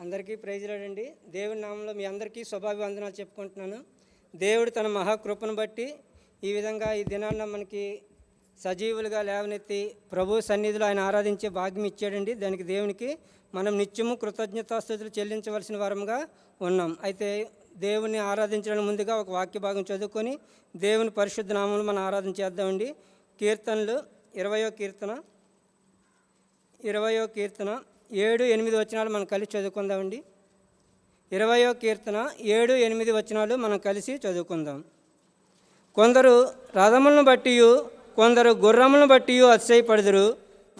అందరికీ ప్రైజ్ లాడండి. దేవుడి నామంలో మీ అందరికీ శుభాభివందనాలు చెప్పుకుంటున్నాను. దేవుడు తన మహాకృపను బట్టి ఈ విధంగా ఈ దినాన్న మనకి సజీవులుగా లేవనెత్తి ప్రభు సన్నిధిలో ఆయన ఆరాధించే భాగ్యం ఇచ్చాడండి. దానికి దేవునికి మనం నిత్యము కృతజ్ఞతాస్తుతులు చెల్లించవలసిన వారంగా ఉన్నాం. అయితే దేవుని ఆరాధించడానికి ముందుగా ఒక వాక్య భాగం చదువుకొని దేవుని పరిశుద్ధ నామంలో మనం ఆరాధన చేద్దామండి. కీర్తనలు 20వ కీర్తన 7-8 వచనాలు మనం కలిసి చదువుకుందామండి. 20వ కీర్తన 7-8 వచనాలు మనం కలిసి చదువుకుందాం. కొందరు రథములను బట్టి కొందరు గుర్రములను బట్టి అతిశయపడుదురు,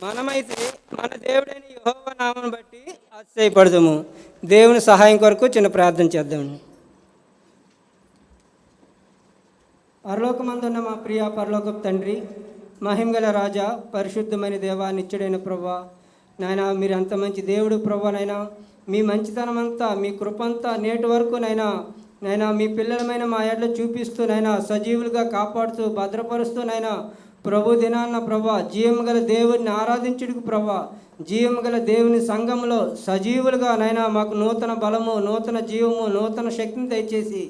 మనమైతే మన దేవుడైన యెహోవా నామమును బట్టి అతిశయపడదుము. దేవుని సహాయం కొరకు చిన్న ప్రార్థన చేద్దామండి. పరలోకమందున్న మా ప్రియ పరలోకపు తండ్రి, మహిమగల రాజా, పరిశుద్ధమైన దేవా, నిత్యుడైన ప్రభువా, నాయన మీరు అంత మంచి దేవుడు ప్రభువా, నాయన మీ మంచితనం అంతా మీ కృపంతా నేటి వరకు నైనా మీ పిల్లలమైన మా ఎడ్ల చూపిస్తూ నైనా సజీవులుగా కాపాడుతూ భద్రపరుస్తూ నైనా ప్రభు దినాన్న ప్రభా జీవం గల దేవుడిని ఆరాధించుడికి ప్రభా జీవం గల దేవుని సంఘంలో సజీవులుగా నైనా మాకు నూతన బలము, నూతన జీవము, నూతన శక్తిని దయచేసి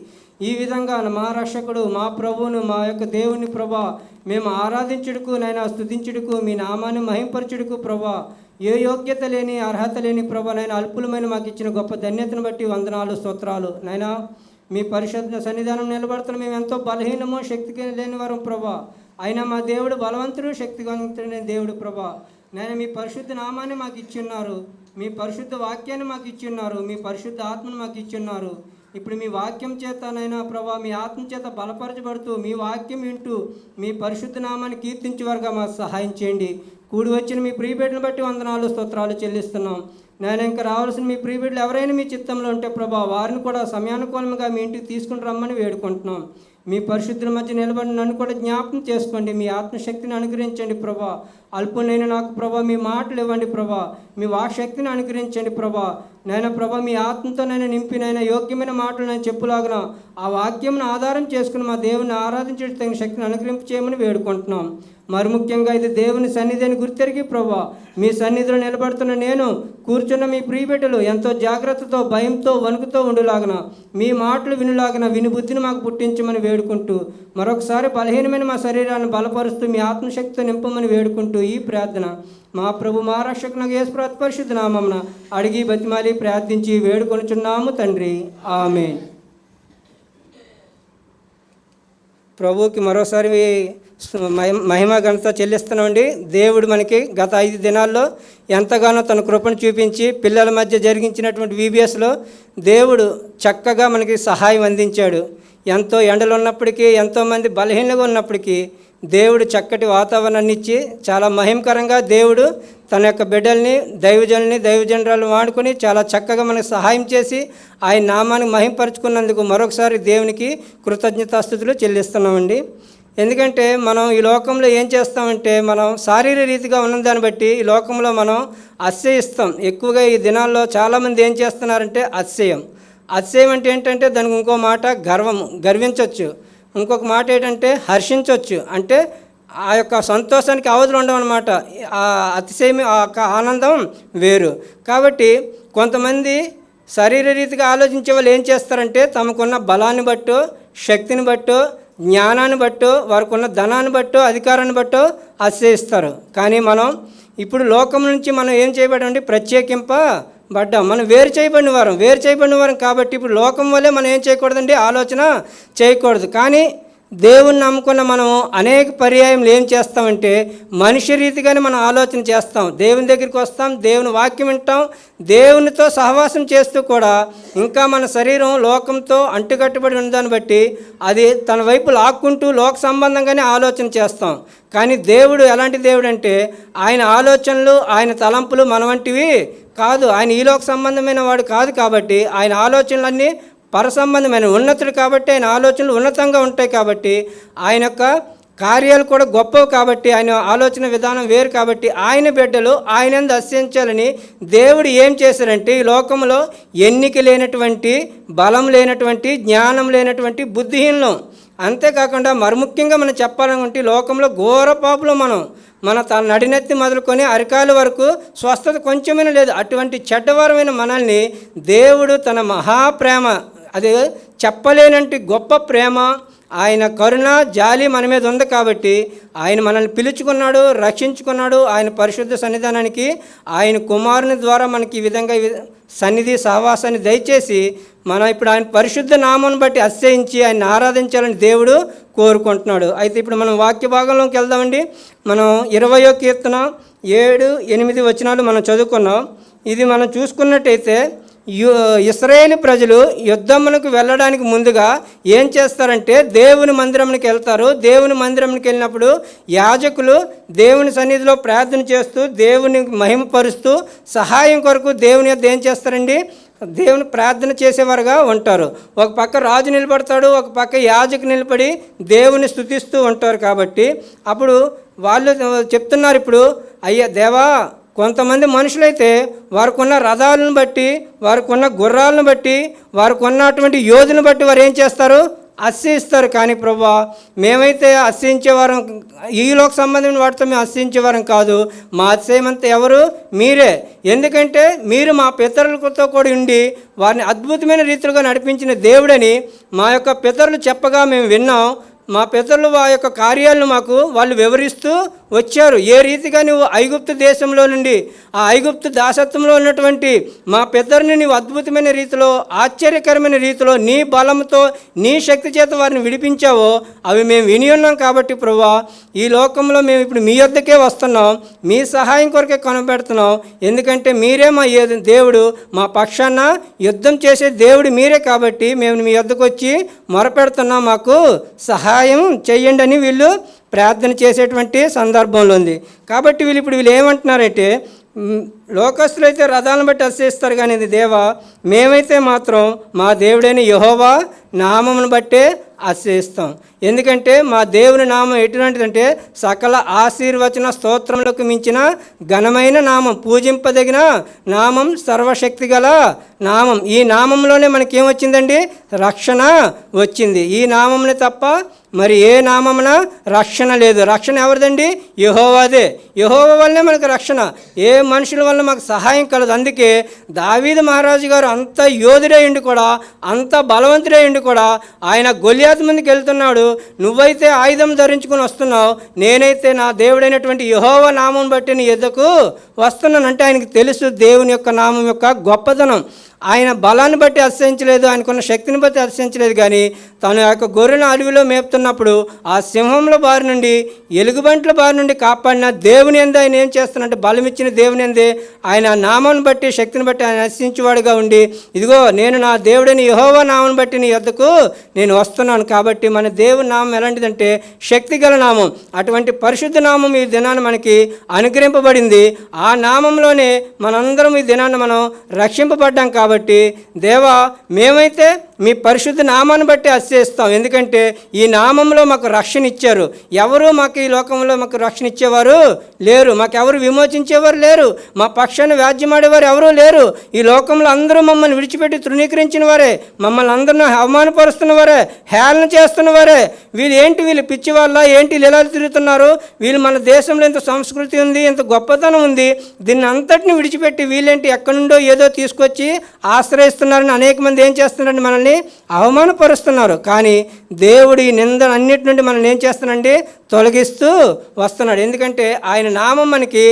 ఈ విధంగా మా రక్షకుడు మా ప్రభువును మా యొక్క దేవుని ప్రభా మేము ఆరాధించుడుకు నైనా స్తుతించుడుకు మీ నామాన్ని మహింపరచుడుకు ప్రభా ఏ యోగ్యత లేని అర్హత లేని ప్రభా నైనా అల్పులమైన మాకు ఇచ్చిన గొప్ప ధన్యతను బట్టి వందనాలు స్తోత్రాలు. నైనా మీ పరిశుద్ధ సన్నిధానం నిలబడుతున్న మేము ఎంతో బలహీనమో శక్తికి లేని వారం ప్రభా, అయినా మా దేవుడు బలవంతుడు శక్తివంతుడైన దేవుడు ప్రభా. నైనా మీ పరిశుద్ధ నామాన్ని మాకు ఇచ్చున్నారు, మీ పరిశుద్ధ వాక్యాన్ని మాకు ఇచ్చున్నారు, మీ పరిశుద్ధ ఆత్మను మాకు ఇచ్చున్నారు. ఇప్పుడు మీ వాక్యం చేత నైనా ప్రభా మీ ఆత్మ చేత బలపరచబడుతూ మీ వాక్యం వింటూ మీ పరిశుద్ధ నామాన్ని కీర్తించే వారుగా మాకు సహాయం చేయండి. కూడి వచ్చిన మీ ప్రియబిడ్డను బట్టి వందనాలు స్తోత్రాలు చెల్లిస్తున్నాం. నేను ఇంకా రావాల్సిన మీ ప్రియబిడ్డలు ఎవరైనా మీ చిత్తంలో ఉంటే ప్రభా వారిని కూడా సమయానుకూలంగా మీ ఇంటికి తీసుకుని రమ్మని వేడుకుంటున్నాం. మీ పరిశుద్ధుల మధ్య నిలబడి నన్ను కూడా జ్ఞాపకం చేసుకోండి, మీ ఆత్మశక్తిని అనుగ్రహించండి ప్రభా. అల్పునైన నాకు ప్రభా మీ మాటలు ఇవ్వండి ప్రభా, మీ వాక్శక్తిని అనుగ్రహించండి ప్రభా. నైనా ప్రభా మీ ఆత్మతో నైనా నింపినైనా యోగ్యమైన మాటలు నేను చెప్పులాగిన ఆ వాక్యంను ఆధారం చేసుకుని మా దేవుని ఆరాధించడానికి తగిన శక్తిని అనుగ్రహింప చేయమని వేడుకుంటున్నాం. మరి ముఖ్యంగా ఇది దేవుని సన్నిధి అని గుర్తెరిగి ప్రభా మీ సన్నిధిలో నిలబడుతున్న నేను కూర్చున్న మీ ప్రియబిడ్డలు ఎంతో జాగ్రత్తతో భయంతో వణుకుతో ఉండులాగన మీ మాటలు వినులాగన వినుబుద్ధిని మాకు పుట్టించమని వేడుకుంటూ మరొకసారి బలహీనమైన మా శరీరాన్ని బలపరుస్తూ మీ ఆత్మశక్తితో నింపమని వేడుకుంటూ ఈ ప్రార్థన మా ప్రభు మా రక్షకునకు యేసు పరిశుద్ధ నామమున అడిగి బతిమాలి ప్రార్థించి వేడుకొనుచున్నాము తండ్రి, ఆమేన్. ప్రభువుకి మరోసారి మహిమ ఘనత చెల్లిస్తున్నామండి. దేవుడు మనకి గత 5 దినాల్లో ఎంతగానో తన కృపను చూపించి పిల్లల మధ్య జరిగించినటువంటి VBSలో దేవుడు చక్కగా మనకి సహాయం అందించాడు. ఎంతో ఎండలు ఉన్నప్పటికీ, ఎంతోమంది బలహీనంగా ఉన్నప్పటికీ దేవుడు చక్కటి వాతావరణాన్ని ఇచ్చి చాలా మహిమకరంగా దేవుడు తన యొక్క బిడ్డల్ని దైవజనురాలను వాడుకొని చాలా చక్కగా మనకు సహాయం చేసి ఆయన నామాన్ని మహింపరుచుకున్నందుకు మరొకసారి దేవునికి కృతజ్ఞతాస్తుతులు చెల్లిస్తున్నామండి. ఎందుకంటే మనం ఈ లోకంలో ఏం చేస్తామంటే మనం శారీరక రీతిగా ఉన్నదాన్ని బట్టి ఈ లోకంలో మనం అతిశయిస్తాం. ఎక్కువగా ఈ దినాల్లో చాలామంది ఏం చేస్తున్నారంటే అతిశయం అంటే ఏంటంటే దానికి ఇంకో మాట గర్వించవచ్చు, ఇంకొక మాట ఏంటంటే హర్షించవచ్చు. అంటే ఆ యొక్క సంతోషానికి అవధులు ఉండవన్నమాట. ఆ అతిశయం ఆ ఆనందం వేరు. కాబట్టి కొంతమంది శరీరరీతిగా ఆలోచించే వాళ్ళు ఏం చేస్తారంటే తమకున్న బలాన్ని బట్టో, శక్తిని బట్టో, జ్ఞానాన్ని బట్టో, వారికి ఉన్న ధనాన్ని బట్టో, అధికారాన్ని బట్టో అతిశయిస్తారు. కానీ మనం ఇప్పుడు లోకం నుంచి మనం ఏం చేయబడ్డామంటే ప్రత్యేకింపబడ్డాం. మనం వేరు చేయబడిన వారం కాబట్టి ఇప్పుడు లోకం వల్లే మనం ఏం చేయకూడదండి, ఆలోచన చేయకూడదు. కానీ దేవుణ్ణి నమ్ముకున్న మనం అనేక పర్యాయములు ఏం చేస్తామంటే మనిషి రీతిగానే మనం ఆలోచన చేస్తాం. దేవుని దగ్గరికి వస్తాం, దేవుని వాక్యం వింటాం, దేవునితో సహవాసం చేస్తూ కూడా ఇంకా మన శరీరం లోకంతో అంటుకట్టుబడి ఉన్నదాన్ని బట్టి అది తన వైపు లాక్కుంటూ లోక సంబంధంగానే ఆలోచన చేస్తాం. కానీ దేవుడు ఎలాంటి దేవుడు అంటే ఆయన ఆలోచనలు, ఆయన తలంపులు మన వంటివి కాదు. ఆయన ఈ లోక సంబంధమైన వాడు కాదు. కాబట్టి ఆయన ఆలోచనలన్నీ పరసంబంధమైన ఉన్నతుడు కాబట్టి ఆయన ఆలోచనలు ఉన్నతంగా ఉంటాయి. కాబట్టి ఆయన యొక్క కార్యాలు కూడా గొప్పవి కాబట్టి ఆయన ఆలోచన విధానం వేరు. కాబట్టి ఆయన బిడ్డలు ఆయనందు అతిశయించాలని దేవుడు ఏం చేశారంటే ఈ లోకంలో ఎన్నిక లేనటువంటి, బలం లేనటువంటి, జ్ఞానం లేనటువంటి బుద్ధిహీనం, అంతేకాకుండా మరి ముఖ్యంగా మనం చెప్పాలనుకుంటే లోకంలో ఘోర పాపులు మన తన నడినెత్తి మొదలుకొని అరికాల వరకు స్వస్థత కొంచెమైనా లేదు. అటువంటి చెడ్డవారమైన మనల్ని దేవుడు తన మహాప్రేమ, అది చెప్పలేనంటి గొప్ప ప్రేమ, ఆయన కరుణ జాలి మన మీద ఉంది కాబట్టి ఆయన మనల్ని పిలుచుకున్నాడు, రక్షించుకున్నాడు. ఆయన పరిశుద్ధ సన్నిధానానికి ఆయన కుమారుని ద్వారా మనకి ఈ విధంగా సన్నిధి సహవాసాన్ని దయచేసి మనం ఇప్పుడు ఆయన పరిశుద్ధ నామాన్ని బట్టి అతిశయించి ఆయన ఆరాధించాలని దేవుడు కోరుకుంటున్నాడు. అయితే ఇప్పుడు మనం వాక్య భాగంలోకి వెళ్దామండి. మనం 20వ కీర్తన 7, 8 వచనాలు మనం చదువుకున్నాం. ఇది మనం చూసుకున్నట్టయితే ఇశ్రాయేలు ప్రజలు యుద్ధమునకు వెళ్ళడానికి ముందుగా ఏం చేస్తారంటే దేవుని మందిరంకి వెళ్తారు. దేవుని మందిరంకి వెళ్ళినప్పుడు యాజకులు దేవుని సన్నిధిలో ప్రార్థన చేస్తూ దేవుని మహిమపరుస్తూ సహాయం కొరకు దేవుని యొద్ద ఏం చేస్తారండి, దేవుని ప్రార్థన చేసేవారుగా ఉంటారు. ఒక పక్క రాజు నిలబడతాడు, ఒక పక్క యాజకు నిలబడి దేవుని స్తుతిస్తూ ఉంటారు. కాబట్టి అప్పుడు వాళ్ళు చెప్తున్నారు, ఇప్పుడు అయ్యా దేవా, కొంతమంది మనుషులైతే వారికి ఉన్న రథాలను బట్టి, వారికి ఉన్న గుర్రాలను బట్టి, వారికి ఉన్నటువంటి యోధులను బట్టి వారు ఏం చేస్తారు, అతిశయిస్తారు. కానీ ప్రభువా, మేమైతే అతిశయించేవారం, ఈలోకి సంబంధించిన వాటితో మేము అతిశయించేవారం కాదు. మా అతిశయమంతా ఎవరు, మీరే. ఎందుకంటే మీరు మా పితరులతో కూడా ఉండి వారిని అద్భుతమైన రీతిలో నడిపించిన దేవుడని మా యొక్క పితరులు చెప్పగా మేము విన్నాం. మా పితరులు ఆ యొక్క కార్యాలను మాకు వాళ్ళు వివరిస్తూ వచ్చారు. ఏ రీతిగా నువ్వు ఐగుప్తు దేశంలో నుండి, ఆ ఐగుప్తు దాసత్వంలో ఉన్నటువంటి మా పితరుని నీవు అద్భుతమైన రీతిలో, ఆశ్చర్యకరమైన రీతిలో నీ బలంతో, నీ శక్తి చేత వారిని విడిపించావో అవి మేము విని ఉన్నాం. కాబట్టి ప్రభువా, ఈ లోకంలో మేము ఇప్పుడు మీ యొద్దకే వస్తున్నాం, మీ సహాయం కొరకే కనబెడుతున్నాం. ఎందుకంటే మీరే మా దేవుడు, మా పక్షాన యుద్ధం చేసే దేవుడు మీరే. కాబట్టి మేము మీ యొద్దకు వచ్చి మొరపెడుతున్నాం, మాకు సహాయం చెయ్యండి అని వీళ్ళు ప్రార్థన చేసేటువంటి సందర్భంలో ఉంది. కాబట్టి వీళ్ళు ఏమంటున్నారంటే, లోకస్తులు అయితే రథాలను బట్టి అతిశయిస్తారు, కానీ దేవా, మేమైతే మాత్రం మా దేవుడైన యెహోవా నామమును బట్టే అతిశయిస్తాం. ఎందుకంటే మా దేవుని నామం ఎటువంటిదంటే సకల ఆశీర్వచన స్తోత్రములకు మించిన ఘనమైన నామం, పూజింపదగిన నామం, సర్వశక్తి గల నామం. ఈ నామంలోనే మనకేమొచ్చిందండి, రక్షణ వచ్చింది. ఈ నామంని తప్ప మరి ఏ నామమున రక్షణ లేదు. రక్షణ ఎవరిదండి, యెహోవాదే. యెహోవా వల్లనే మనకు రక్షణ, ఏ మనుషుల వల్ల మాకు సహాయం కలదు. అందుకే దావీదు మహారాజు గారు అంత యోధుడై ఉండి కూడా, అంత బలవంతుడై ఉండి కూడా ఆయన గొలియాతు ముందుకు వెళ్తున్నాడు. నువ్వైతే ఆయుధం ధరించుకుని వస్తున్నావు, నేనైతే నా దేవుడైనటువంటి యెహోవా నామం బట్టి నీ ఎద్దకు వస్తున్నాను అంటే ఆయనకు తెలుసు దేవుని యొక్క నామం యొక్క గొప్పతనం. ఆయన బలాన్ని బట్టి అతిశయించలేదు, ఆయనకున్న శక్తిని బట్టి అతిశయించలేదు. కానీ తను ఆ యొక్క గొర్రెల అడవిలో మేపుతున్నప్పుడు ఆ సింహంల బారి నుండి, ఎలుగుబంట్ల బారి నుండి కాపాడిన దేవుని యందు ఆయన ఏం చేస్తున్నట్టు, బలమిచ్చిన దేవుని యందే ఆయన నామాన్ని బట్టి, శక్తిని బట్టి ఆయన అతిశయించేవాడుగా ఉండి, ఇదిగో నేను నా దేవుడిని యెహోవా నామం బట్టి నీ యొద్దకు నేను వస్తున్నాను. కాబట్టి మన దేవుని నామం ఎలాంటిదంటే శక్తి గల నామం. అటువంటి పరిశుద్ధ నామం ఈ దినాన్ని మనకి అనుగ్రహింపబడింది. ఆ నామంలోనే మనందరం ఈ దినాన్ని మనం రక్షింపబడ్డాం. కాబట్టి దేవా, మేమైతే మీ పరిశుద్ధ నామాన్ని బట్టి అతిశయిస్తాం. ఎందుకంటే ఈ నామంలో మాకు రక్షణ ఇచ్చారు. ఎవరు మాకు ఈ లోకంలో మాకు రక్షణ ఇచ్చేవారు లేరు, మాకెవరు విమోచించేవారు లేరు, మా పక్షాన్ని వ్యాజ్యమాడేవారు ఎవరూ లేరు. ఈ లోకంలో అందరూ మమ్మల్ని విడిచిపెట్టి తృణీకరించిన వారే, మమ్మల్ని అందరినీ అవమానపరుస్తున్న వారే, హేళన చేస్తున్న వారే. వీళ్ళు పిచ్చి వాళ్ళ ఏంటి వీళ్ళు ఎలా తిరుగుతున్నారు, వీళ్ళు మన దేశంలో ఇంత సంస్కృతి ఉంది, ఇంత గొప్పతనం ఉంది, దీన్ని అంతటిని విడిచిపెట్టి వీళ్ళేంటి ఎక్కడి నుండో ఏదో తీసుకొచ్చి ఆశ్రయిస్తున్నారని అనేక మంది ఏం చేస్తున్నారండి, మనల్ని అవమానపరుస్తున్నారు. కానీ దేవుడు ఈ నింద అన్నిటి నుండి మనల్ని ఏం చేస్తున్నాడండి, తొలగిస్తూ వస్తున్నాడు. ఎందుకంటే ఆయన నామం మనకి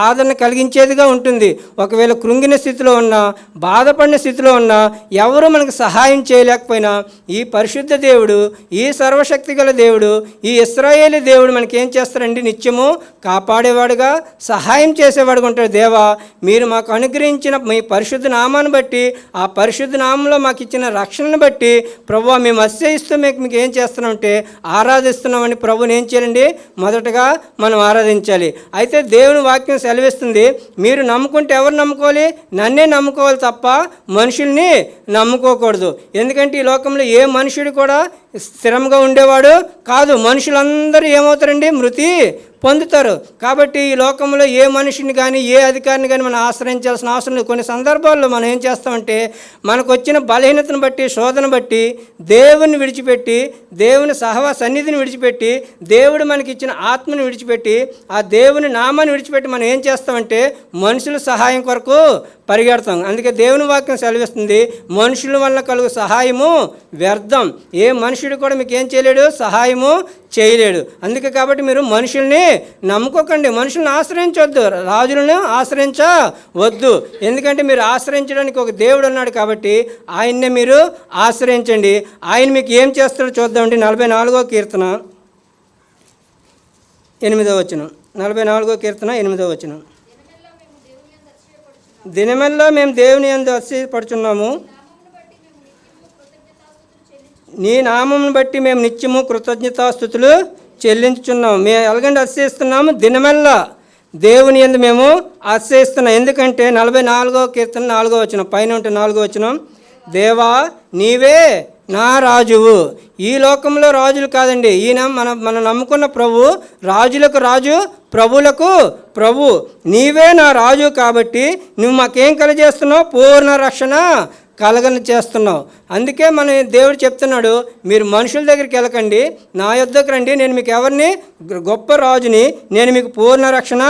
ఆదరణ కలిగించేదిగా ఉంటుంది. ఒకవేళ కృంగిన స్థితిలో ఉన్నా, బాధపడిన స్థితిలో ఉన్నా, ఎవరు మనకు సహాయం చేయలేకపోయినా ఈ పరిశుద్ధ దేవుడు, ఈ సర్వశక్తి గల దేవుడు, ఈ ఇశ్రాయేలు దేవుడు మనకి ఏం చేస్తారండి, నిత్యము కాపాడేవాడుగా, సహాయం చేసేవాడుగా ఉంటాడు. దేవా, మీరు మాకు అనుగ్రహించిన మీ పరిశుద్ధ నామాన్ని బట్టి, ఆ పరిశుద్ధ నామంలో మాకు ఇచ్చిన రక్షణను బట్టి ప్రభువా మేము అతిశయిస్తూ మీకు ఏం చేస్తున్నామంటే ఆరాధిస్తున్నామని ప్రభుని ఏం చేయాలండి, మొదటగా మనం ఆరాధించాలి. అయితే దేవుని వాక్యం సెలవిస్తుంది, మీరు నమ్ముకుంటే ఎవరు నమ్ముకోవాలి, నన్నే నమ్ముకోవాలి తప్ప మనుషుల్ని నమ్ముకోకూడదు. ఎందుకంటే ఈ లోకంలో ఏ మనుషుడు కూడా స్థిరంగా ఉండేవాడు కాదు. మనుషులందరూ ఏమవుతారండి, మృతి పొందుతారు. కాబట్టి ఈ లోకంలో ఏ మనిషిని కానీ ఏ అధికారిని కానీ మనం ఆశ్రయించాల్సిన అవసరం లేదు. కొన్ని సందర్భాల్లో మనం ఏం చేస్తామంటే మనకు వచ్చిన బలహీనతను బట్టి శోధన బట్టి దేవుని విడిచిపెట్టి దేవుని సన్నిధిని విడిచిపెట్టి దేవుడు మనకి ఇచ్చిన ఆత్మని విడిచిపెట్టి ఆ దేవుని నామాన్ని విడిచిపెట్టి మనం ఏం చేస్తామంటే మనుషుల సహాయం కొరకు పరిగెడతాం. అందుకే దేవుని వాక్యం సెలవిస్తుంది, మనుషుల వల్ల కలుగు సహాయము వ్యర్థం. ఏ మనుషుడు కూడా మీకు ఏం చేయలేడు, సహాయము చేయలేడు. అందుకే కాబట్టి మీరు మనుషుల్ని నమ్ముకోకండి, మనుషుల్ని ఆశ్రయించవద్దు, రాజులను ఆశ్రయించవద్దు. ఎందుకంటే మీరు ఆశ్రయించడానికి ఒక దేవుడు ఉన్నాడు కాబట్టి ఆయన్నే మీరు ఆశ్రయించండి. ఆయన మీకు ఏం చేస్తాడో చూద్దామండి. 44వ కీర్తన 8వ వచనం. 44వ కీర్తన 8వ వచనం. దినమెల్లా మేము దేవుని యందు అతిశయపడుచున్నాము, నీ నామమును బట్టి మేము నిత్యము కృతజ్ఞతాస్తుతులు చెల్లించుచున్నాము. మేము ఎలాగంటే అతిశయిస్తున్నాము, దినమెల్లా దేవుని యందు మేము అతిశయిస్తున్నాం. ఎందుకంటే 44వ కీర్తన 4వ వచనం పైన ఉంటే 4వ వచనం, దేవా నీవే నా రాజువు. ఈ లోకంలో రాజులు కాదండి, ఈయన మనం నమ్ముకున్న ప్రభు, రాజులకు రాజు, ప్రభులకు ప్రభు. నీవే నా రాజు కాబట్టి నువ్వు మాకేం కలగజేస్తున్నావు, పూర్ణ రక్షణ కలగని చేస్తున్నావు. అందుకే మన దేవుడు చెప్తున్నాడు, మీరు మనుషుల దగ్గరికి వెళ్ళకండి, నా యొద్దకు రండి, నేను మీకు ఎవరిని, గొప్ప రాజుని, నేను మీకు పూర్ణ రక్షణ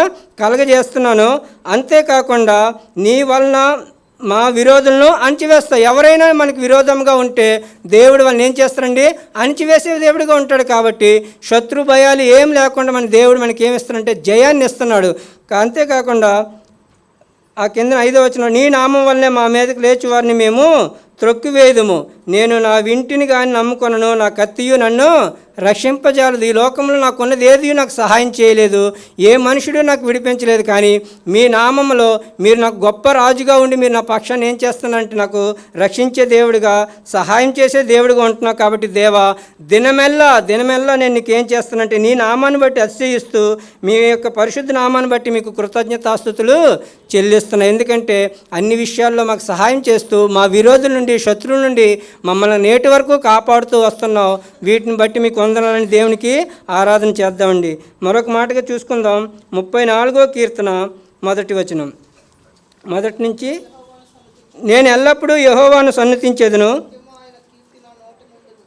కలగజేస్తున్నాను. అంతేకాకుండా నీ వలన మా విరోధులను అణిచివేస్తాయి. ఎవరైనా మనకు విరోధంగా ఉంటే దేవుడు వాళ్ళని ఏం చేస్తారండి, అణిచివేసే దేవుడిగా ఉంటాడు. కాబట్టి శత్రు భయాలు ఏం లేకుండా మన దేవుడు మనకి ఏమి ఇస్తాడంటే జయాన్ని ఇస్తున్నాడు. అంతేకాకుండా ఆ కింద 5వ వచనం, నీ నామం వల్లనే మా మీదకి లేచి వారిని మేము త్రొక్కివేయదుము. నేను నా వింటిని కానీ నమ్ముకొనను, నా కత్తియు నన్ను రక్షింపజాలదు. ఈ లోకంలో నాకున్నది ఏది నాకు సహాయం చేయలేదు, ఏ మనుషుడు నాకు విడిపించలేదు. కానీ మీ నామంలో మీరు నాకు గొప్ప రాజుగా ఉండి మీరు నా పక్షాన్ని ఏం చేస్తున్నారంటే నాకు రక్షించే దేవుడిగా, సహాయం చేసే దేవుడిగా ఉంటున్నావు. కాబట్టి దేవా దినమెల్లా నేను నీకు ఏం చేస్తానంటే నీ నామాన్ని బట్టి అతిశయిస్తూ మీ యొక్క పరిశుద్ధ నామాన్ని బట్టి మీకు కృతజ్ఞతాస్తుతులు చెల్లిస్తున్నాను. ఎందుకంటే అన్ని విషయాల్లో మాకు సహాయం చేస్తూ మా విరోధుల నుండి, శత్రువుల నుండి మమ్మల్ని నేటి వరకు కాపాడుతూ వస్తున్నావు. వీటిని బట్టి మీకు వందనాలని దేవునికి ఆరాధన చేద్దామండి. మరొక మాటగా చూసుకుందాం. 34వ కీర్తన 1వ వచనం, మొదటి నుంచి, నేను ఎల్లప్పుడూ యెహోవాను సన్నుతించెదను,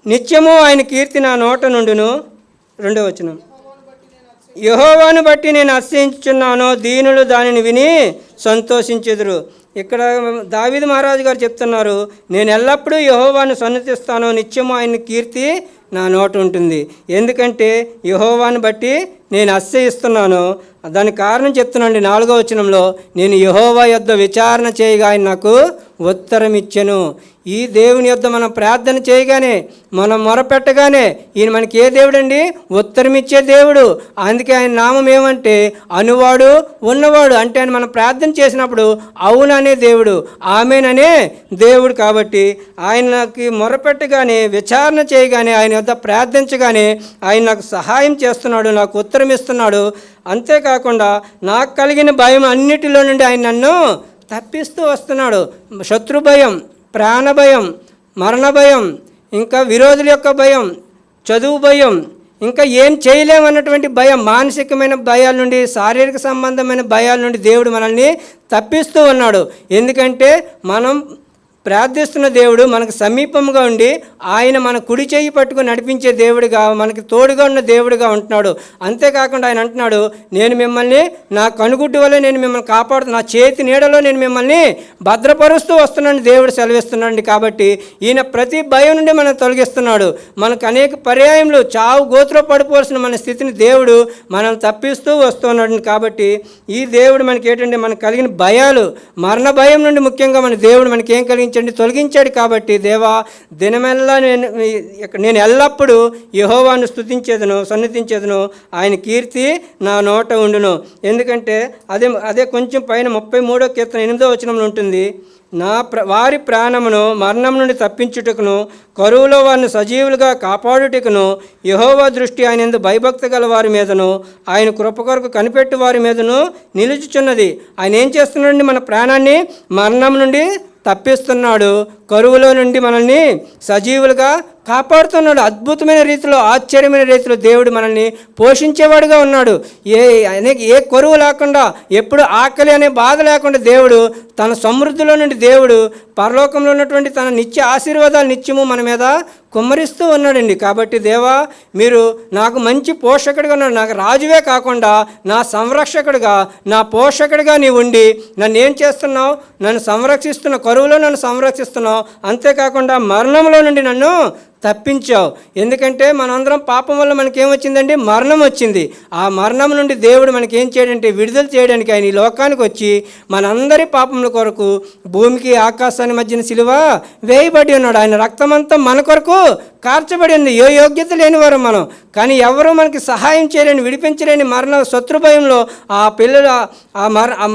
నిత్యము ఆయన కీర్తి నా నోట నుండును. 2వ వచనం, యెహోవాను బట్టి నేను అతిశయించుచున్నాను, దీనులు దానిని విని సంతోషించెదరు. ఇక్కడ దావీదు మహారాజు గారు చెప్తున్నారు, నేను ఎల్లప్పుడూ యెహోవాను సన్నుతిస్తాను, నిత్యము ఆయన కీర్తి నా నోట ఉంటుంది. ఎందుకంటే యెహోవాను బట్టి నేను అతిశయిస్తున్నాను. దానికి కారణం చెప్తున్నాండి. 4వ వచనంలో, నేను యెహోవా యొద్ద విచారణ చేయగా ఆయన నాకు ఉత్తరం ఇచ్చెను. ఈ దేవుని యొద్ద మనం ప్రార్థన చేయగానే, మనం మొరపెట్టగానే ఈయన మనకి ఏ దేవుడు అండి, ఉత్తరం ఇచ్చే దేవుడు. అందుకే ఆయన నామం ఏమంటే అనువాడు ఉన్నవాడు. అంటే ఆయన మనం ప్రార్థన చేసినప్పుడు అవుననే దేవుడు, ఆమెననే దేవుడు. కాబట్టి ఆయనకి మొరపెట్టగానే, విచారణ చేయగానే, ఆయన యొద్ద ప్రార్థించగానే ఆయన నాకు సహాయం చేస్తున్నాడు, నాకు ఉత్తరం ఇస్తున్నాడు. అంతేకాకుండా నాకు కలిగిన భయం అన్నిటిలో నుండి ఆయన నన్ను తప్పిస్తూ వస్తున్నాడు. శత్రు భయం, ప్రాణ భయం, మరణ భయం, ఇంకా విరోధుల యొక్క భయం, చదువు భయం, ఇంకా ఏం చేయలేమన్నటువంటి భయం, మానసికమైన భయాల నుండి, శారీరక సంబంధమైన భయాల నుండి దేవుడు మనల్ని తప్పిస్తూ ఉన్నాడు. ఎందుకంటే మనం ప్రార్థిస్తున్న దేవుడు మనకు సమీపంగా ఉండి ఆయన మన కుడి చేయి పట్టుకుని నడిపించే దేవుడిగా, మనకి తోడుగా ఉన్న దేవుడిగా ఉంటున్నాడు. అంతేకాకుండా ఆయన అంటున్నాడు, నేను మిమ్మల్ని నా కనుగుడ్డు వల్ల నేను మిమ్మల్ని కాపాడుతూ, నా చేతి నీడలో నేను మిమ్మల్ని భద్రపరుస్తూ వస్తున్నాను దేవుడు సెలవిస్తున్నాడు. కాబట్టి ఈయన ప్రతి భయం నుండి మనం తొలగిస్తున్నాడు. మనకు అనేక పర్యాయములు చావు గోతులో పడిపోవాల్సిన మన స్థితిని దేవుడు మనం తప్పిస్తూ వస్తున్నాడు. కాబట్టి ఈ దేవుడు మనకి ఏంటంటే మనకు కలిగిన భయాలు, మరణ భయం నుండి ముఖ్యంగా మన దేవుడు మనకి ఏం కలిగించండి, తొలగించాడు. కాబట్టి దేవా దినమెల్లా నేను ఎల్లప్పుడూ యెహోవాను స్తుతించేదను, సన్నిధించేదను, ఆయన కీర్తి నా నోట ఉండును. ఎందుకంటే అదే కొంచెం పైన 33వ కీర్తన 8వ వచనంలో ఉంటుంది, వారి ప్రాణమును మరణం నుండి తప్పించుటకును, కరువులో వారిని సజీవులుగా కాపాడుటకును యెహోవా దృష్టి ఆయన యందు భయభక్తి గల వారి మీదను, ఆయన కృప కొరకు కనిపెట్టు వారి మీదను నిలుచుచున్నది. ఆయన ఏం చేస్తున్నాడండి, మన ప్రాణాన్ని మరణం నుండి తప్పిస్తున్నాడు, కరువులో నుండి మనల్ని సజీవులుగా కాపాడుతున్నాడు. అద్భుతమైన రీతిలో, ఆశ్చర్యమైన రీతిలో దేవుడు మనల్ని పోషించేవాడుగా ఉన్నాడు. ఏ కరువు లేకుండా, ఎప్పుడు ఆకలి అనే బాధ లేకుండా దేవుడు తన సమృద్ధిలో నుండి దేవుడు పరలోకంలో ఉన్నటువంటి తన నిత్య ఆశీర్వాదాలు నిత్యము మన మీద కుమ్మరిస్తూ ఉన్నాడండి. కాబట్టి దేవా, మీరు నాకు మంచి పోషకుడిగా ఉన్నాడు. నాకు రాజువే కాకుండా నా సంరక్షకుడిగా, నా పోషకుడిగా నీవు ఉండి నన్ను ఏం చేస్తున్నావు? నన్ను సంరక్షిస్తున్న, కరువులో నన్ను సంరక్షిస్తున్నావు. అంతేకాకుండా మరణంలో నుండి నన్ను తప్పించావు. ఎందుకంటే మనందరం పాపం వల్ల మనకేమొచ్చిందండి? మరణం వచ్చింది. ఆ మరణం నుండి దేవుడు మనకేం చేయడంటే విడుదల చేయడానికి ఆయన ఈ లోకానికి వచ్చి మనందరి పాపముల కొరకు భూమికి ఆకాశానికి మధ్యన సిలువ వేయబడి ఉన్నాడు. ఆయన రక్తమంతా మన కొరకు కార్చబడింది. ఏ యోగ్యత లేనివారు మనం, కానీ ఎవరూ మనకి సహాయం చేయలేని, విడిపించలేని శత్రు భయంలో ఆ పిల్లలు ఆ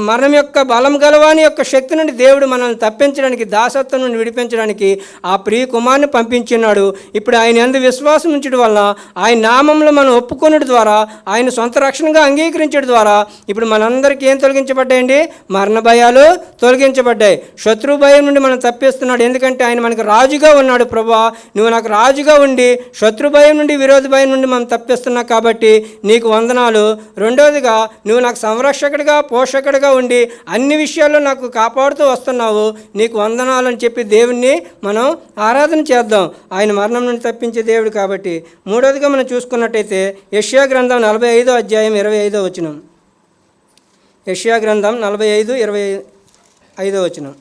మరణం యొక్క బలం గలవాని యొక్క శక్తి నుండి దేవుడు మనల్ని తప్పించడానికి, దాసత్వం నుండి విడిపించడానికి ఆ ప్రియ కుమారుని పంపించున్నాడు. ఇప్పుడు ఆయన యందు విశ్వాసం ఉంచడం వల్ల, ఆయన నామంలో మనం ఒప్పుకొనడం ద్వారా, ఆయన సొంత రక్షణగా అంగీకరించడం ద్వారా ఇప్పుడు మనందరికీ ఏం తొలగించబడ్డాయండి? మరణ భయాలు తొలగించబడ్డాయి. శత్రు భయం నుండి మనం తప్పిస్తున్నాడు. ఎందుకంటే ఆయన మనకు రాజుగా ఉన్నాడు. ప్రభువా, నువ్వు నాకు రాజుగా ఉండి శత్రు భయం నుండి, విరోధ భయం నుండి మనం తప్పిస్తున్నావు కాబట్టి నీకు వందనాలు. రెండవదిగా, నువ్వు నాకు సంరక్షకుడిగా, పోషకుడిగా ఉండి అన్ని విషయాల్లో నాకు కాపాడుతూ వస్తున్నావు, నీకు వందనాలు అని చెప్పి దేవుణ్ణి మనం ఆరాధన చేద్దాం. ఆయన మరణం నుండి తప్పించే దేవుడు కాబట్టి. మూడవదిగా మనం చూసుకున్నట్టయితే యెషయా గ్రంథం 45వ అధ్యాయం 25వ వచనం. యెషయా గ్రంథం 45:25వ వచనం.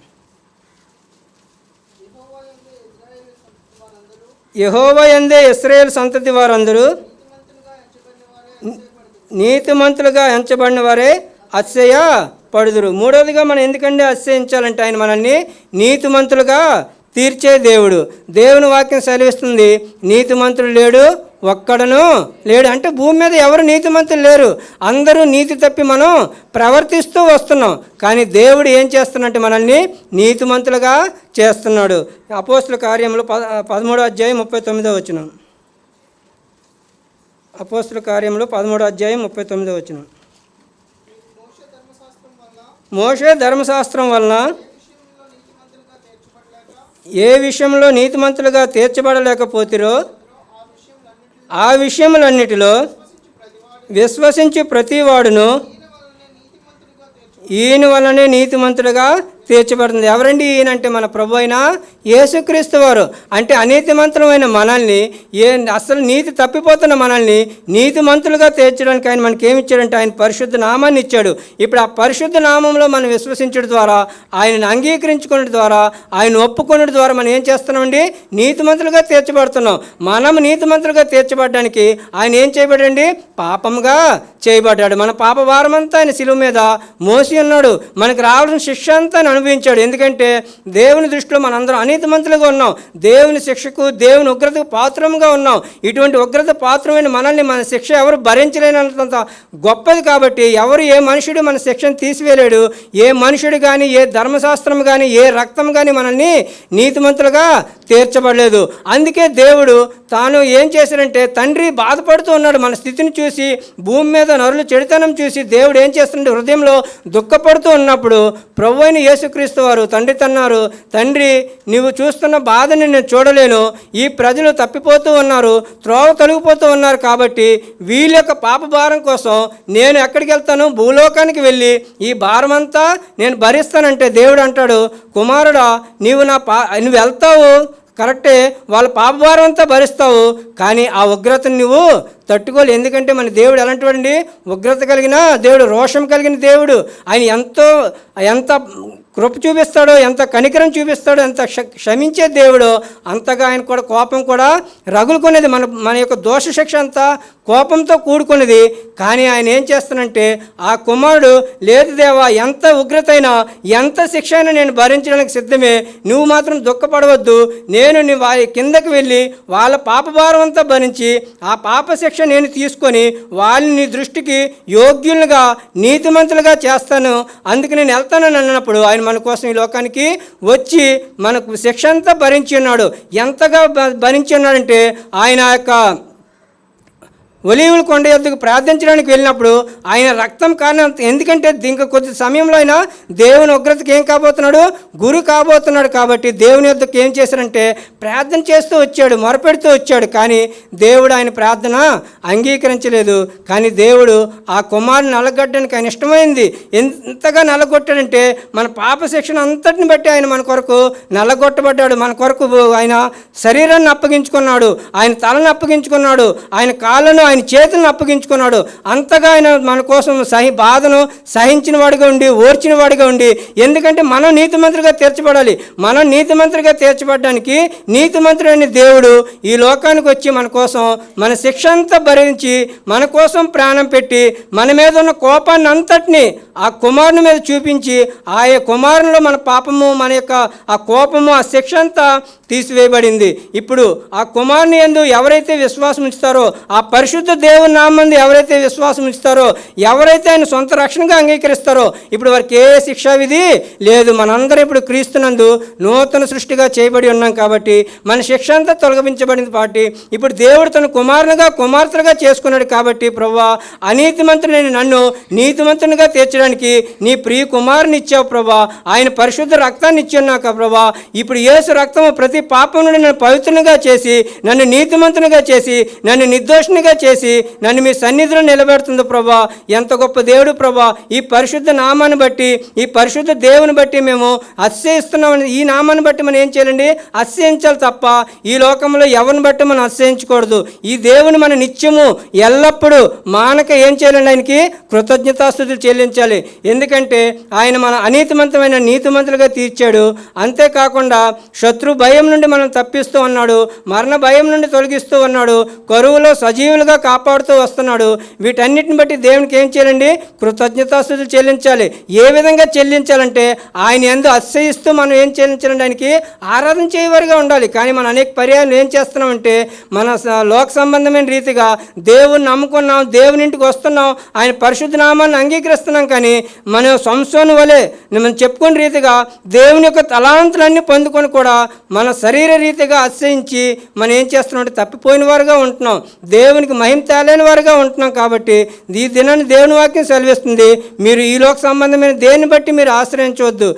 యెహోవా యందే ఇశ్రాయేలు సంతతి వారందరూ నీతిమంతులుగా ఎంచబడిన వారే అతిశయపడుదురు. మూడవదిగా మనం ఎందుకంటే అతిశయించాలంటే ఆయన మనల్ని నీతిమంతులుగా తీర్చే దేవుడు. దేవుని వాక్యం సెలవిస్తుంది, నీతిమంతుడు లేడు, ఒక్కడను లేడు. అంటే భూమి మీద ఎవరు నీతిమంతులు లేరు, అందరూ నీతి తప్పి మనం ప్రవర్తిస్తూ వస్తున్నాం. కానీ దేవుడు ఏం చేస్తున్నట్టు మనల్ని నీతిమంతులుగా చేస్తున్నాడు. అపోస్తుల కార్యములు 13వ అధ్యాయం 39వ వచనం. అపోస్తుల కార్యములు 13వ అధ్యాయం 39వ వచనం. మోషే ధర్మశాస్త్రం వలన ఏ విషయంలో నీతిమంతులుగా తీర్చబడలేకపోతిరో ఆ విషయములన్నిటిలో విశ్వసించి ప్రతివాడును ఈయన వలనే నీతిమంతులుగా తీర్చబడుతుంది. ఎవరండి ఈయనంటే మన ప్రభు అయిన యేసుక్రీస్తు వారు. అంటే అనీతిమంతులమైన మనల్ని, అసలు నీతి తప్పిపోతున్న మనల్ని నీతిమంతులుగా తీర్చడానికి ఆయన మనకి ఏమి ఇచ్చాడంటే ఆయన పరిశుద్ధ నామాన్ని ఇచ్చాడు. ఇప్పుడు ఆ పరిశుద్ధ నామంలో మనం విశ్వసించడం ద్వారా, ఆయనను అంగీకరించుకోవడం ద్వారా, ఆయన ఒప్పుకోవడం ద్వారా మనం ఏం చేస్తున్నామండి? నీతిమంతులుగా తీర్చబడుతున్నాం. మనం నీతిమంతులుగా తీర్చబడడానికి ఆయన ఏం చేయబడండి? పాపంగా చేయబడ్డాడు. మన పాప భారమంతా ఆయన శిలువ మీద మోసి ఉన్నాడు. మనకు రావాల్సిన శిక్ష అంతా అనుభవించాడు. ఎందుకంటే దేవుని దృష్టిలో మనందరం అనీతిమంతులుగా ఉన్నాం. దేవుని శిక్షకు, దేవుని ఉగ్రతకు పాత్రముగా ఉన్నాం. ఇటువంటి ఉగ్రత పాత్రమైన మనల్ని మన శిక్ష ఎవరు భరించలేనంత గొప్పది. కాబట్టి ఎవరు, ఏ మనుషుడు మన శిక్షను తీసివేయలేడు. ఏ మనుషుడు కానీ, ఏ ధర్మశాస్త్రం కానీ, ఏ రక్తం కానీ మనల్ని నీతిమంతులుగా తీర్చబడలేదు. అందుకే దేవుడు తాను ఏం చేశాడంటే, తండ్రి బాధపడుతూ ఉన్నాడు మన స్థితిని చూసి, భూమి మీద నరులు చెడుతనం చూసి దేవుడు ఏం చేస్తుంటే హృదయంలో దుఃఖపడుతూ ఉన్నప్పుడు ప్రభు అయిన యేసుక్రీస్తు వారు తండ్రితో అన్నారు, తండ్రి నీవు చూస్తున్న బాధని నేను చూడలేను, ఈ ప్రజలు తప్పిపోతూ ఉన్నారు, త్రోవ తొలగిపోతూ ఉన్నారు, కాబట్టి వీళ్ళ యొక్క పాప భారం కోసం నేను ఎక్కడికి వెళ్తాను? భూలోకానికి వెళ్ళి ఈ భారమంతా నేను భరిస్తానంటే దేవుడు అంటాడు, కుమారుడా నువ్వు వెళ్తావు కరెక్టే, వాళ్ళ పాపభారం అంతా భరిస్తావు, కానీ ఆ ఉగ్రతను నువ్వు తట్టుకోవాలి. ఎందుకంటే మన దేవుడు ఎలాంటివాడండి? ఉగ్రత కలిగిన దేవుడు, రోషం కలిగిన దేవుడు. ఆయన ఎంత కృప చూపిస్తాడో, ఎంత కనికరం చూపిస్తాడో, ఎంత క్షమించే దేవుడో అంతగా ఆయన కూడా కోపం కూడా రగులుకునేది. మన యొక్క దోష శిక్ష అంతా కోపంతో కూడుకున్నది. కానీ ఆయన ఏం చేస్తానంటే, ఆ కుమారుడు లేదు దేవా, ఎంత ఉగ్రతైనా, ఎంత శిక్ష అయినా నేను భరించడానికి సిద్ధమే, నువ్వు మాత్రం దుఃఖపడవద్దు, నేను వారి కిందకి వెళ్ళి వాళ్ళ పాపభారం అంతా భరించి ఆ పాప శిక్ష నేను తీసుకొని వాళ్ళని నీ దృష్టికి యోగ్యులుగా, నీతిమంతులుగా చేస్తాను, అందుకు నేను వెళ్తానని అన్నప్పుడు ఆయన మన కోసం ఈ లోకానికి వచ్చి మనకు శిక్ష అంతా భరించి ఉన్నాడు. ఎంతగా భరించి ఉన్నాడంటే ఆయన యొక్క ఒలీవుల కొండ యొద్దకు ప్రార్థించడానికి వెళ్ళినప్పుడు ఆయన రక్తం కారణం, ఎందుకంటే ఇంకా కొద్ది సమయంలో ఆయన దేవుని ఉగ్రతకి ఏం కాబోతున్నాడు, గురి కాబోతున్నాడు. కాబట్టి దేవుని యొద్దకు ఏం చేశారంటే ప్రార్థన చేస్తూ వచ్చాడు, మొరపెడుతూ వచ్చాడు. కానీ దేవుడు ఆయన ప్రార్థన అంగీకరించలేదు. కానీ దేవుడు ఆ కుమారుని నలగొట్టడానికి ఆయన ఇష్టమైంది. ఎంతగా నలగొట్టాడంటే మన పాప శిక్షణ అంతటిని బట్టి ఆయన మన కొరకు నల్లగొట్టబడ్డాడు. మన కొరకు ఆయన శరీరాన్ని అప్పగించుకున్నాడు, ఆయన తలను అప్పగించుకున్నాడు, ఆయన కాళ్ళను, ఆయన చేతులను అప్పగించుకున్నాడు. అంతగా ఆయన మన కోసం బాధను సహించిన వాడిగా ఉండి, ఓర్చిన వాడిగా ఉండి, ఎందుకంటే మనం నీతిమంతులుగా తీర్చబడాలి. మనం నీతిమంతులుగా తీర్చబడడానికి నీతిమంతుడైన దేవుడు ఈ లోకానికి వచ్చి మన కోసం మన శిక్ష అంతా భరించి మన కోసం ప్రాణం పెట్టి మన మీద ఉన్న కోపాన్ని అంతటినీ ఆ కుమారుని మీద చూపించి ఆ కుమారునిలో మన పాపము, మన యొక్క ఆ కోపము, ఆ శిక్ష అంతా తీసివేయబడింది. ఇప్పుడు ఆ కుమారుని యందు ఎవరైతే విశ్వాసం ఉంచుతారో, ఆ పరిశుద్ధ దేవుని నామందు ఎవరైతే విశ్వాసం ఉంచుతారో, ఎవరైతే ఆయన సొంత రక్షణగా అంగీకరిస్తారో ఇప్పుడు వారికి ఏ శిక్షా విధి లేదు. మనందరం ఇప్పుడు క్రీస్తునందు నూతన సృష్టిగా చేయబడి ఉన్నాం కాబట్టి మన శిక్ష అంతా తొలగించబడింది. కాబట్టి ఇప్పుడు దేవుడు తన కుమారునిగా, కుమార్తెలుగా చేసుకున్నాడు. కాబట్టి ప్రభువా, అనీతిమంతుడైన నన్ను నీతిమంతునిగా తీర్చడానికి నీ ప్రియ కుమారుని ఇచ్చావు ప్రభువా. ఆయన పరిశుద్ధ రక్తాన్ని ఇచ్చున్నాక ప్రభువా, ఇప్పుడు యేసు రక్తము ప్రతి పాపం నుండి నన్ను పవిత్రునిగా చేసి, నన్ను నీతిమంతునిగా చేసి, నన్ను నిర్దోషినిగా చేసి నన్ను మీ సన్నిధిలో నిలబెడుతుంది ప్రభా. ఎంత గొప్ప దేవుడు ప్రభా. ఈ పరిశుద్ధ నామాన్ని బట్టి, ఈ పరిశుద్ధ దేవుని బట్టి మేము అతిశయిస్తున్నాం. ఈ నామాన్ని బట్టి మనం ఏం చేయాలండి, అతిశయించాలి తప్ప ఈ లోకంలో ఎవరిని బట్టి మనం అతిశయించకూడదు. ఈ దేవుని మన నిత్యము ఎల్లప్పుడూ మానక ఏం చేయాలండి, ఆయనకి కృతజ్ఞతాస్తుతులు చెల్లించాలి. ఎందుకంటే ఆయన మన అనీతిమంతమైన నీతిమంతులుగా తీర్చాడు. అంతేకాకుండా శత్రు భయం నుండి మనం తప్పిస్తూ ఉన్నాడు, మరణ భయం నుండి తొలగిస్తూ ఉన్నాడు, కరువులో సజీవులుగా కాపాడుతూ వస్తున్నాడు. వీటన్నిటిని బట్టి దేవునికి ఏం చేయాలండి, కృతజ్ఞతాస్తుతులు చెల్లించాలి. ఏ విధంగా చెల్లించాలంటే ఆయన యందు అతిశయిస్తూ మనం ఏం చెల్లించాలంటే ఆయనకి ఆరాధన చేయవారిగా ఉండాలి. కానీ మనం అనేక పర్యాయాలు ఏం చేస్తున్నామంటే మన లోక సంబంధమైన రీతిగా దేవుని నమ్ముకున్నాం, దేవుని ఇంటికి వస్తున్నాం, ఆయన పరిశుద్ధ నామాన్ని అంగీకరిస్తున్నాం. కానీ మనం సంసోను వలె మనం చెప్పుకునే రీతిగా దేవుని యొక్క తలాంతులన్నీ పొందుకొని కూడా మన శరీర రీతిగా అతిశయించి మనం ఏం చేస్తున్నాం అంటే తప్పిపోయిన వారుగా ఉంటున్నాం, దేవునికి మహిమ తేలేని వారుగా ఉంటున్నాం. కాబట్టి ఈ దినాన్ని దేవుని వాక్యం సెలవిస్తుంది, మీరు ఈ లోక సంబంధమైన దేన్ని బట్టి మీరు ఆశ్రయించవద్దు,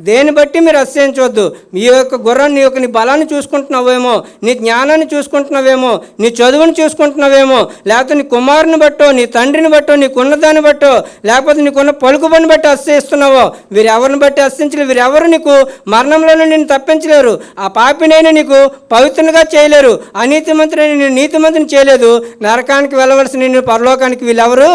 దేన్ని బట్టి మీరు అతిశయించవద్దు. మీ యొక్క గుర్రాన్ని, నీ యొక్క నీ బలాన్ని చూసుకుంటున్నావేమో, నీ జ్ఞానాన్ని చూసుకుంటున్నావేమో, నీ చదువుని చూసుకుంటున్నావేమో, లేకపోతే నీ కుమారుని బట్టో, నీ తండ్రిని బట్టో, నీకున్నదాన్ని బట్టో, లేకపోతే నీకున్న పలుకుబడిని బట్టి అతిశయిస్తున్నావో, వీరెవరిని బట్టి అతిశించలేరు. వీరెవరు నీకు మరణంలో నుండి నిన్ను తప్పించలేరు. ఆ పాపినైనా నీకు పవిత్రునిగా చేయలేరు, అనీతిమంతుడైన నేను నీతిమంతుని చేయలేదు. నరకానికి వెళ్ళవలసిన నిన్ను పరలోకానికి వీళ్ళెవరు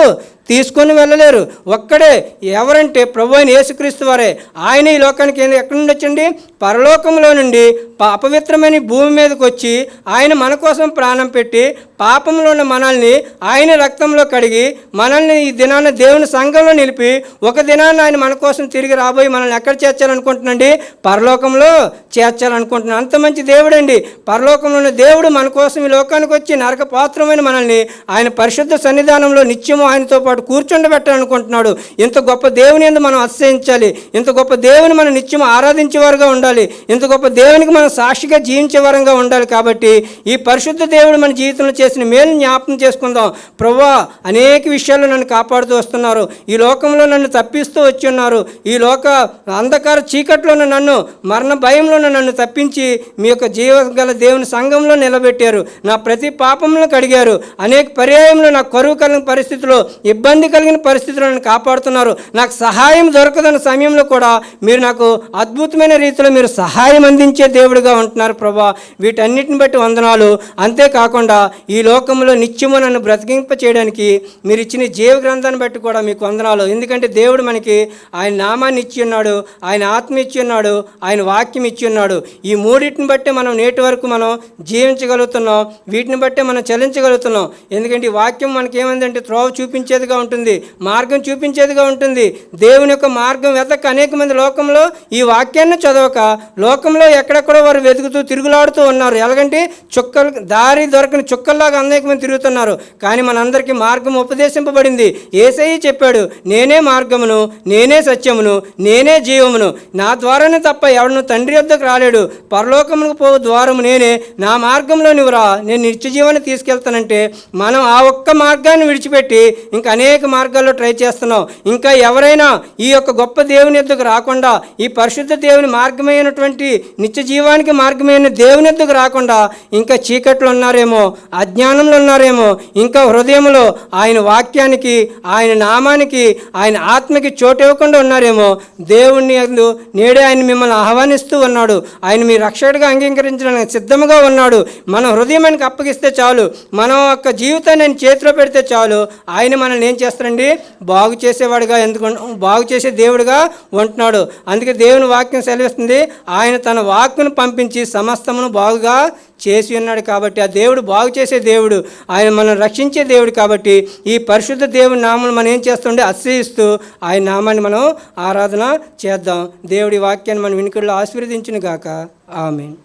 తీసుకొని వెళ్ళలేరు. ఒక్కడే ఎవరంటే ప్రభు అయిన యేసుక్రీస్తు వారే. ఆయన ఈ లోకానికి ఎక్కడి నుండి వచ్చండి, పరలోకంలో నుండి అపవిత్రమైన భూమి మీదకి వచ్చి ఆయన మన కోసం ప్రాణం పెట్టి పాపంలో ఉన్న మనల్ని ఆయన రక్తంలో కడిగి మనల్ని ఈ దినాన దేవుని సంఘంలో నిలిపి ఒక దినాన్ని ఆయన మన కోసం తిరిగి రాబోయి మనల్ని ఎక్కడ చేర్చాలనుకుంటున్నాండి, పరలోకంలో చేర్చాలనుకుంటున్నాను. అంత మంచి దేవుడు అండి. పరలోకంలో ఉన్న దేవుడు మన కోసం ఈ లోకానికి వచ్చి నరక పాత్రమైన మనల్ని ఆయన పరిశుద్ధ సన్నిధానంలో నిత్యము ఆయనతో పాటు కూర్చుండబెట్టాలనుకుంటున్నాడు. ఇంత గొప్ప దేవుని యందు మనం అతిశయించాలి. ఇంత గొప్ప దేవుని మనం నిత్యం ఆరాధించేవారుగా ఉండాలి. ఇంత గొప్ప దేవునికి మనం సాక్షిగా జీవించేవారంగా ఉండాలి. కాబట్టి ఈ పరిశుద్ధ దేవుడు మన జీవితంలో చేసిన మేలు జ్ఞాపకం చేసుకుందాం. ప్రభువా, అనేక విషయాల్లో నన్ను కాపాడుతూ వస్తున్నారు, ఈ లోకంలో నన్ను తప్పిస్తూ వచ్చి ఉన్నారు, ఈ లోక అంధకార చీకట్లోనే నన్ను, మరణ భయంలోనే నన్ను తప్పించి మీ యొక్క జీవగల దేవుని సంఘంలో నిలబెట్టారు. నా ప్రతి పాపంలో కడిగారు. అనేక పర్యాయంలో నాకు కరువు కలిగిన పరిస్థితుల్లో, ఇబ్బంది కలిగిన పరిస్థితుల్లో నన్ను కాపాడుతున్నారు. నాకు సహాయం దొరకదన్న సమయంలో కూడా మీరు నాకు అద్భుతమైన రీతిలో మీరు సహాయం అందించే దేవుడిగా ఉంటున్నారు ప్రభా. వీటన్నిటిని బట్టి వందనాలు. అంతేకాకుండా ఈ లోకంలో నిత్యము నన్ను బ్రతికింప చేయడానికి మీరు ఇచ్చిన జీవ గ్రంథాన్ని బట్టి కూడా మీకు వందనాలు. ఎందుకంటే దేవుడు మనకి ఆయన నామాన్ని ఇచ్చి ఉన్నాడు, ఆయన ఆత్మ ఇచ్చి ఉన్నాడు, ఆయన వాక్యం ఇచ్చి ఉన్నాడు. ఈ మూడింటిని బట్టి మనం నేటి వరకు మనం జీవించగలుగుతున్నాం, వీటిని బట్టే మనం చలించగలుగుతున్నాం. ఎందుకంటే ఈ వాక్యం మనకి ఏమైందంటే త్రోవ చూపించేదిగా ఉంటుంది, మార్గం చూపించేదిగా ఉంటుంది. దేవుని యొక్క మార్గం వెతక అనేక మంది లోకంలో ఈ వాక్యాన్ని చదవక లోకంలో ఎక్కడెక్కడో వారు వెతుకుతూ తిరుగులాడుతూ ఉన్నారు. ఎలాగంటే చుక్కలు దారి దొరకని చుక్కల్లా తోకల్లాగా అనేక మంది తిరుగుతున్నారు. కానీ మనందరికీ మార్గం ఉపదేశింపబడింది. యేసయ్య చెప్పాడు, నేనే మార్గమును, నేనే సత్యమును, నేనే జీవమును, నా ద్వారానే తప్ప ఎవడను తండ్రి వద్దకు రాలేడు, పరలోకమునకు పో ద్వారము నేనే, నా మార్గంలో నువ్వు రా, నేను నిత్య జీవాన్ని తీసుకెళ్తానంటే మనం ఆ ఒక్క మార్గాన్ని విడిచిపెట్టి ఇంకా అనేక మార్గాల్లో ట్రై చేస్తున్నాం. ఇంకా ఎవరైనా ఈ యొక్క గొప్ప దేవుని యొద్దకు రాకుండా, ఈ పరిశుద్ధ దేవుని మార్గమైనటువంటి నిత్య జీవానికి మార్గమైన దేవుని యొద్దకు రాకుండా ఇంకా చీకట్లో ఉన్నారేమో, అజ్ఞానంలో ఉన్నారేమో, ఇంకా హృదయంలో ఆయన వాక్యానికి, ఆయన నామానికి, ఆయన ఆత్మకి చోటు ఇవ్వకుండా ఉన్నారేమో. దేవుణ్ణి నేడే ఆయన మిమ్మల్ని ఆహ్వానిస్తూ ఉన్నాడు. ఆయన మీ రక్షకుడిగా అంగీకరించడానికి సిద్ధంగా ఉన్నాడు. మన హృదయం ఆయనకి అప్పగిస్తే చాలు, మన యొక్క జీవితాన్ని ఆయన చేతిలో పెడితే చాలు, ఆయన మనల్ని ఏం చేస్తారండి, బాగు చేసేవాడుగా, బాగు చేసే దేవుడిగా ఉంటున్నాడు. అందుకే దేవుని వాక్యం సెలవిస్తుంది, ఆయన తన వాక్కును పంపించి సమస్తమును బాగుగా చేసి ఉన్నాడు. కాబట్టి ఆ దేవుడు బాగు చేసే దేవుడు, ఆయన మనం రక్షించే దేవుడు. కాబట్టి ఈ పరిశుద్ధ దేవుని నామాన్ని మనం ఏం చేస్తుండే, ఆశ్రయిస్తూ ఆయన నామాన్ని మనం ఆరాధన చేద్దాం. దేవుడి వాక్యాన్ని మనం వినికిడిలో ఆశీర్వదించును గాక. ఆమేన్.